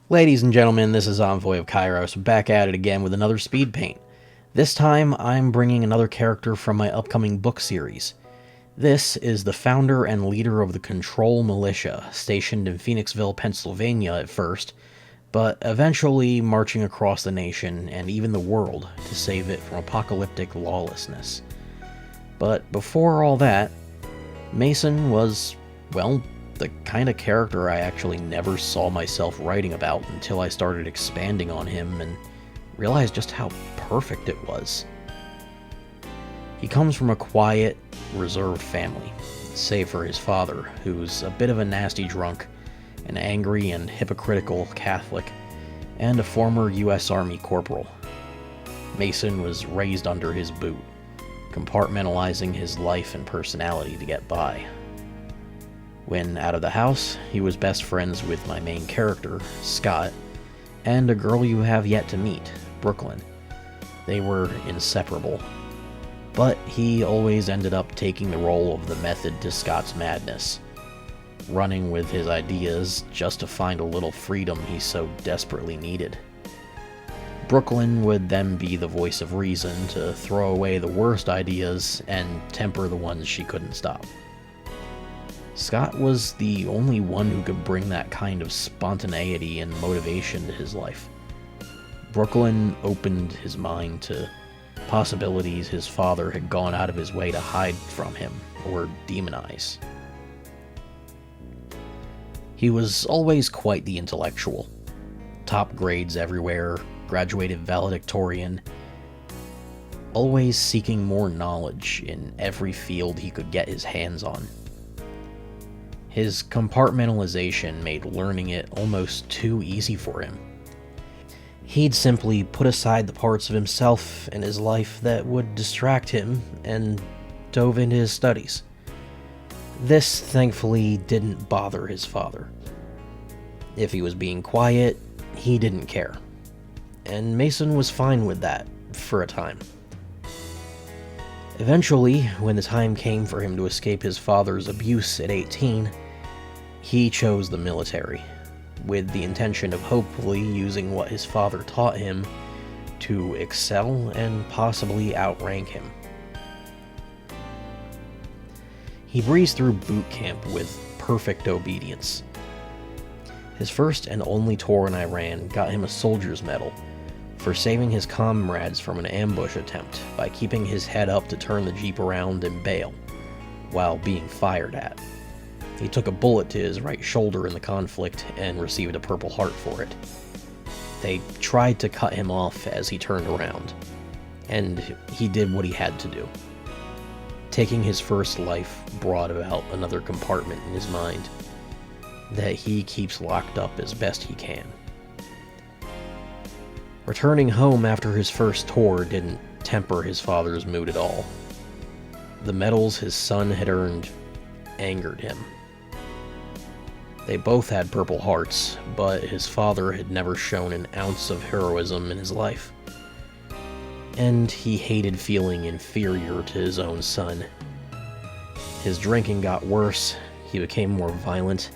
Ladies and gentlemen, this is Envoy of Kairos, back at it again with another Speedpaint. This time, I'm bringing another character from my upcoming book series. This is the founder and leader of the C.O.N.T.R.O.L militia, stationed in Phoenixville, Pennsylvania at first, but eventually marching across the nation and even the world to save it from apocalyptic lawlessness. But before all that, Mason was, well, the kind of character I actually never saw myself writing about until I started expanding on him and realized just how perfect it was. He comes from a quiet, reserved family, save for his father, who's a bit of a nasty drunk, an angry and hypocritical Catholic, and a former U.S. Army corporal. Mason was raised under his boot, compartmentalizing his life and personality to get by. When out of the house, he was best friends with my main character, Scott, and a girl you have yet to meet, Brooklyn. They were inseparable. But he always ended up taking the role of the method to Scott's madness, running with his ideas just to find a little freedom he so desperately needed. Brooklyn would then be the voice of reason to throw away the worst ideas and temper the ones she couldn't stop. Scott was the only one who could bring that kind of spontaneity and motivation to his life. Brooklyn opened his mind to possibilities his father had gone out of his way to hide from him or demonize. He was always quite the intellectual. Top grades everywhere, graduated valedictorian, always seeking more knowledge in every field he could get his hands on. His compartmentalization made learning it almost too easy for him. He'd simply put aside the parts of himself and his life that would distract him and dove into his studies. This, thankfully, didn't bother his father. If he was being quiet, he didn't care. And Mason was fine with that, for a time. Eventually, when the time came for him to escape his father's abuse at 18, he chose the military, with the intention of hopefully using what his father taught him to excel and possibly outrank him. He breezed through boot camp with perfect obedience. His first and only tour in Iran got him a soldier's medal for saving his comrades from an ambush attempt by keeping his head up to turn the jeep around and bail, while being fired at. He took a bullet to his right shoulder in the conflict and received a Purple Heart for it. They tried to cut him off as he turned around, and he did what he had to do. Taking his first life brought about another compartment in his mind that he keeps locked up as best he can. Returning home after his first tour didn't temper his father's mood at all. The medals his son had earned angered him. They both had Purple Hearts, but his father had never shown an ounce of heroism in his life. And he hated feeling inferior to his own son. His drinking got worse, he became more violent,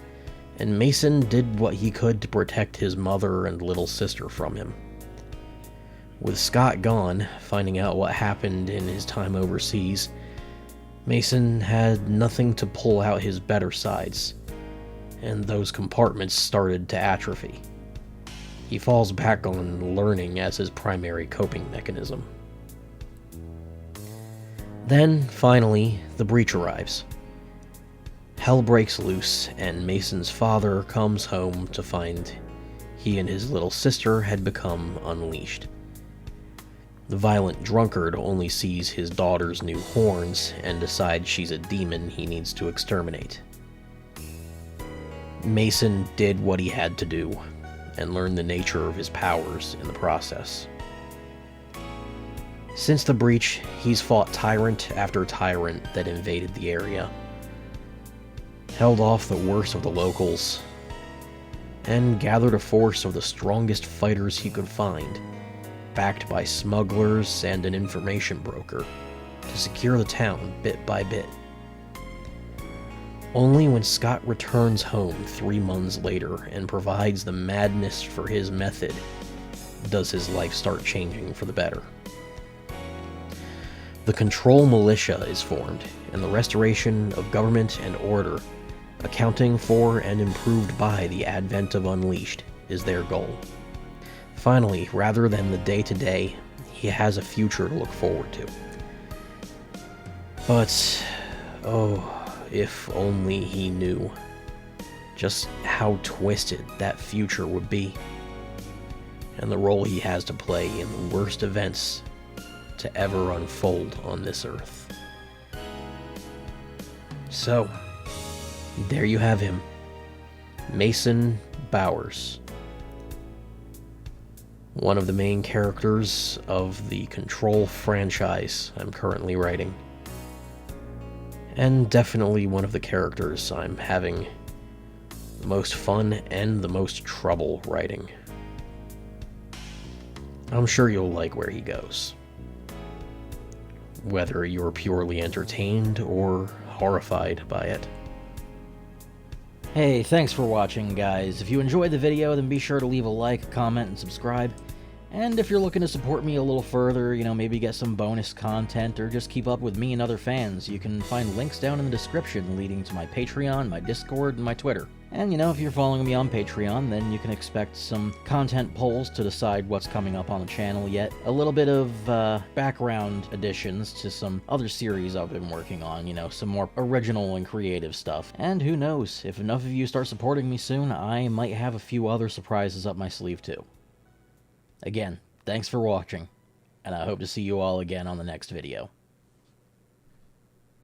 and Mason did what he could to protect his mother and little sister from him. With Scott gone, finding out what happened in his time overseas, Mason had nothing to pull out his better sides, and those compartments started to atrophy. He falls back on learning as his primary coping mechanism. Then, finally, the breach arrives. Hell breaks loose, and Mason's father comes home to find he and his little sister had become unleashed. The violent drunkard only sees his daughter's new horns and decides she's a demon he needs to exterminate. Mason did what he had to do, and learned the nature of his powers in the process. Since the breach, he's fought tyrant after tyrant that invaded the area, held off the worst of the locals, and gathered a force of the strongest fighters he could find, backed by smugglers and an information broker, to secure the town bit by bit. Only when Scott returns home 3 months later and provides the madness for his method does his life start changing for the better. The Control Militia is formed, and the restoration of government and order, accounting for and improved by the advent of Unleashed, is their goal. Finally, rather than the day-to-day, he has a future to look forward to. But, oh, if only he knew just how twisted that future would be, and the role he has to play in the worst events to ever unfold on this earth. So, there you have him, Mason Bowers, one of the main characters of the Control franchise I'm currently writing, and definitely one of the characters I'm having the most fun and the most trouble writing. I'm sure you'll like where he goes, whether you're purely entertained or horrified by it. Hey, thanks for watching, guys. If you enjoyed the video, then be sure to leave a like, comment, and subscribe. And if you're looking to support me a little further, maybe get some bonus content or just keep up with me and other fans, you can find links down in the description leading to my Patreon, my Discord, and my Twitter. And if you're following me on Patreon, then you can expect some content polls to decide what's coming up on the channel, yet a little bit of background additions to some other series I've been working on, some more original and creative stuff. And who knows, if enough of you start supporting me soon, I might have a few other surprises up my sleeve too. Again, thanks for watching, and I hope to see you all again on the next video.